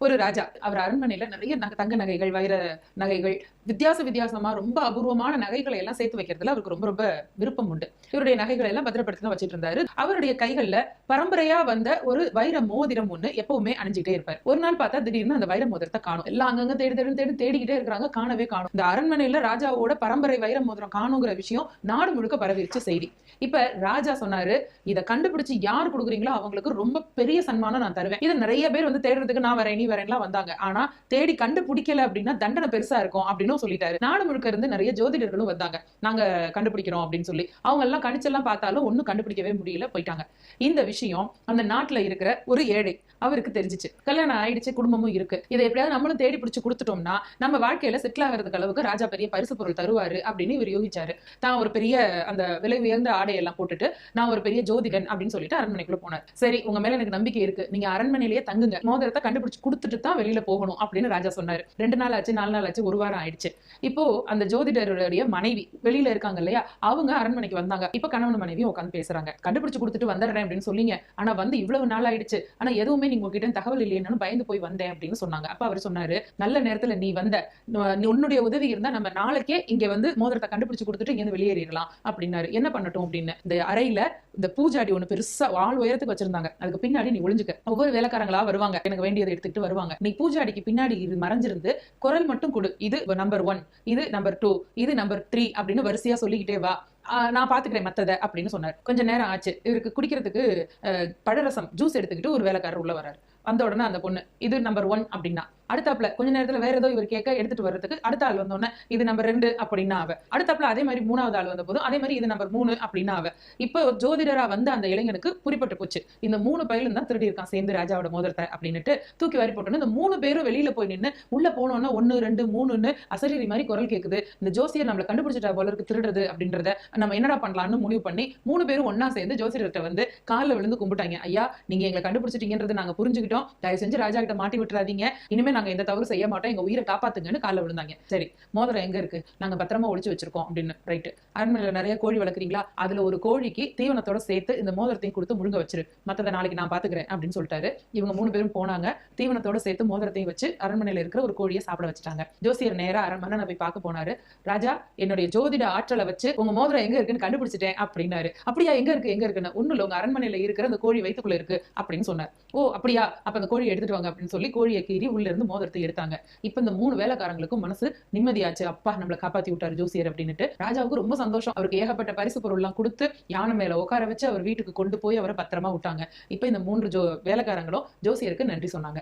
ஒரு ராஜா. அவர் அரண்மனையில நிறைய தங்க நகைகள், வைர நகைகள், வித்தியாசமா ரொம்ப அபூர்வமான நகைகளை எல்லாம் சேர்த்து வைக்கிறதுல அவருக்கு ரொம்ப ரொம்ப விருப்பம் உண்டு. இவருடைய நகைகளை எல்லாம் பத்திரப்படுத்தி தான் வச்சிட்டு இருந்தாரு. அவருடைய கைகள்ல பரம்பரையா வந்த ஒரு வைர மோதிரம் ஒண்ணு எப்பவுமே அணிஞ்சிட்டே இருப்பார். ஒரு நாள் பார்த்தா திடீர்னு அந்த வைர மோதிரத்தை காணும். எல்லாம் அங்கங்க தேடிக்கிட்டே இருக்காங்க, காணவே காணும். இந்த அரண்மனையில ராஜாவோட பரம்பரை வைர மோதிரம் காணுங்கிற விஷயம் நாடு முழுக்க பரவிருச்சு செய்தி. இப்ப ராஜா சொன்னாரு, இதை கண்டுபிடிச்சு யார் கொடுக்குறீங்களோ அவங்களுக்கு ரொம்ப பெரிய சன்மானம் நான் தருவேன். இதை நிறைய பேர் வந்து தேடுறதுக்கு நான் வரேன் நீ வரேன்லாம் வந்தாங்க. ஆனா தேடி கண்டுபிடிக்கல அப்படின்னா தண்டனை பெருசா இருக்கும் அப்படின்னு சொல்லிட்டாரு. நாடு முழுக்க இருந்து நிறைய ஜோதிடர்களும் வந்தாங்க, நாங்க கண்டுபிடிக்கிறோம் அப்படின்னு சொல்லி. அவங்க எல்லாம் கணிச்செல்லாம் பார்த்தாலும் ஒன்னும் கண்டுபிடிக்கவே முடியல, போயிட்டாங்க. இந்த விஷயம் அந்த நாட்டுல இருக்கிற ஒரு ஏழை அவருக்கு தெரிஞ்சிச்சு. கல்யாணம் ஆயிடுச்சு, குடும்பமும் இருக்கு. இதை எப்படியாவது நம்மளும் தேடி பிடிச்சு கொடுத்துட்டோம்னா நம்ம வாழ்க்கையில செட்டில் ஆகிறதுக்கு அளவுக்கு ராஜா பெரிய பரிசு பொருள் தருவாரு அப்படின்னு இவர் யோசிச்சாரு. தான் ஒரு பெரிய அந்த விலை உயர்ந்த ஆடையெல்லாம் போட்டுட்டு நான் ஒரு பெரிய ஜோதிடன் அப்படின்னு சொல்லிட்டு அரண்மனைக்குள்ள போனார். சரி, உங்க மேல எனக்கு நம்பிக்கை இருக்கு, நீங்க அரண்மனையிலேயே தங்குங்க, மோதிரத்தை கண்டுபிடிச்சு கொடுத்துட்டு தான் வெளியில போகணும் அப்படின்னு ராஜா சொன்னாரு. 2 நாள் ஆச்சு, 4 நாள் ஆச்சு, 1 வாரம் ஆயிடுச்சு. இப்போ அந்த ஜோதிடருடைய மனைவி வெளியில இருக்காங்க இல்லையா, அவங்க அரண்மனைக்கு வந்தாங்க. இப்ப கணவன் மனைவி உட்காந்து பேசுறாங்க. கண்டுபிடிச்சு கொடுத்துட்டு வந்துடுறேன் அப்படின்னு சொன்னீங்க, ஆனா வந்து இவ்வளவு நாள் ஆயிடுச்சு, ஆனா எதுவுமே நீங்க உங்ககிட்ட தகவல் இல்லைன்னு பயந்து போய் வந்தேன் அப்படின்னு சொன்னாங்க. அப்ப அவர் சொன்னாரு, நல்ல நேரத்துல நீ வந்த, உன்னுடைய உதவி இருந்தா நம்ம நாளைக்கே இங்க வந்து மோதிரத்தை கண்டுபிடிச்சு கொடுத்துட்டு இங்க வெளியேறிடலாம் அப்படின்னாரு. என்ன பண்ணட்டும் அப்படின்னு, இந்த அறையில இந்த பூஜாடி ஒண்ணு பெருசா ஆள் உயரத்துக்கு வச்சிருந்தாங்க, அதுக்கு பின்னாடி நீ ஒளிஞ்சுக்க. ஒவ்வொரு வேலைக்காரங்களா வருவாங்க, எனக்கு வேண்டியதை எடுத்துக்கிட்டு வருவாங்க. நீ பூஜாடிக்கு பின்னாடி மறைஞ்சிருந்து குரல் மட்டும் கொடு, இது நம்பர் 1, இது நம்பர் 2, இது நம்பர் 3 அப்படின்னு வரிசையா சொல்லிக்கிட்டே வா, நான் பாத்துக்கிறேன் மத்ததை அப்படின்னு சொன்னார். கொஞ்ச நேரம் ஆச்சு. இவருக்கு குடிக்கிறதுக்கு பழரசம் ஜூஸ் எடுத்துக்கிட்டு ஒரு வேலைக்காரர் உள்ள வர்றாரு. வந்த உடனே அந்த பொண்ணு இது நம்பர் 1 அப்படின்னா, அடுத்தாப்புல கொஞ்ச நேரத்துல வேற ஏதோ இவர் கேட்க எடுத்துட்டு வர்றதுக்கு அடுத்த ஆள் வந்தோடனே இது நம்பர் 2 அப்படின்னா அவ, அடுத்தாப்புல அதே மாதிரி 3வது ஆள் வந்த போதும் அதே மாதிரி இது நம்பர் 3 அப்படின்னா அவ. இப்போ ஜோதிடரா வந்து அந்த இளைஞனுக்கு குறிப்பிட்டு போச்சு, இந்த 3 பயிலும் தான் திருடி இருக்கான் சேர்ந்து ராஜாவோட மோதிரத்தை அப்படின்னுட்டு தூக்கி வாரி போட்டோன்னு இந்த 3 பேரும் வெளியில போய் நின்று உள்ள போனோன்னா 1 2 3ன்னு அசரீரி மாதிரி குரல் கேக்குது. இந்த ஜோசியர் நம்மளை கண்டுபிடிச்சிட்டா போல இருக்கு திருடுறது அப்படின்றத நம்ம என்னடா பண்ணலாம்னு முடிவு பண்ணி 3 பேரும் ஒன்னா சேர்ந்து ஜோசியர்கிட்ட வந்து காலில் விழுந்து கும்பிட்டாங்க. ஐயா, நீங்க எங்களை கண்டுபிடிச்சிட்டீங்கன்றது நாங்க புரிஞ்சுக்கிட்டோம், தயவு செஞ்சு ராஜா கிட்ட மாட்டி விட்டுறாதீங்க, இனிமே நாங்க எந்த தவறு செய்ய மாட்டோம், எங்க உயிரை காப்பாத்துங்கன்னு காலில் விழுந்தாங்க. சரி, மோதிரம் எங்க இருக்கு, நாங்க பத்திரமா ஒளிச்சு வச்சிருக்கோம் அப்படின்னு. ரைட்டு, அரண்மனையில நிறைய கோழி வளர்க்குறீங்களா, அதுல ஒரு கோழிக்கு தீவனத்தோட சேர்த்து இந்த மோதிரத்தையும் கொடுத்து முழுங்க வச்சிரு, மத்ததை நாளைக்கு நான் பாத்துக்கிறேன் அப்படின்னு சொல்லிட்டாரு. இவங்க 3 பேரும் போனாங்க, தீவனத்தோட சேர்த்து மோதிரத்தையும் வச்சு அரண்மனையில இருக்கிற ஒரு கோழியை சாப்பிட வச்சுட்டாங்க. ஜோசியர் நேரா அரண்மனை போய் பார்க்க போனாரு. ராஜா, என்னுடைய ஜோதிட ஆற்றலை வச்சு உங்க மோதிரம் எங்க இருக்குன்னு கண்டுபிடிச்சிட்டேன் அப்படின்னாரு. அப்படியா, எங்க இருக்குன்னு, ஒண்ணுல உங்க அரண்மனையில இருக்கிற அந்த கோழி வயித்துக்குள்ள இருக்கு அப்படின்னு சொன்னார். ஓ அப்படியா, அப்ப அந்த கோழி எடுத்துட்டு வாங்க அப்படின்னு சொல்லி கோழியை கீறி உள்ள இருந்து மோதிரத்தை எடுத்தாங்க. இப்ப இந்த 3 வேலைக்காரங்களுக்கும் மனசு நிம்மதியாச்சு, அப்பா நம்மளை காப்பாத்தி விட்டாரு ஜோசியர் அப்படின்னுட்டு. ராஜாவுக்கு ரொம்ப சந்தோஷம். அவருக்கு ஏகப்பட்ட பரிசு பொருள் எல்லாம் கொடுத்து யானை மேல உட்கார வச்சு அவர் வீட்டுக்கு கொண்டு போய் அவரை பத்திரமா விட்டாங்க. இப்ப இந்த 3 வேலைக்காரங்களும் ஜோசியருக்கு நன்றி சொன்னாங்க.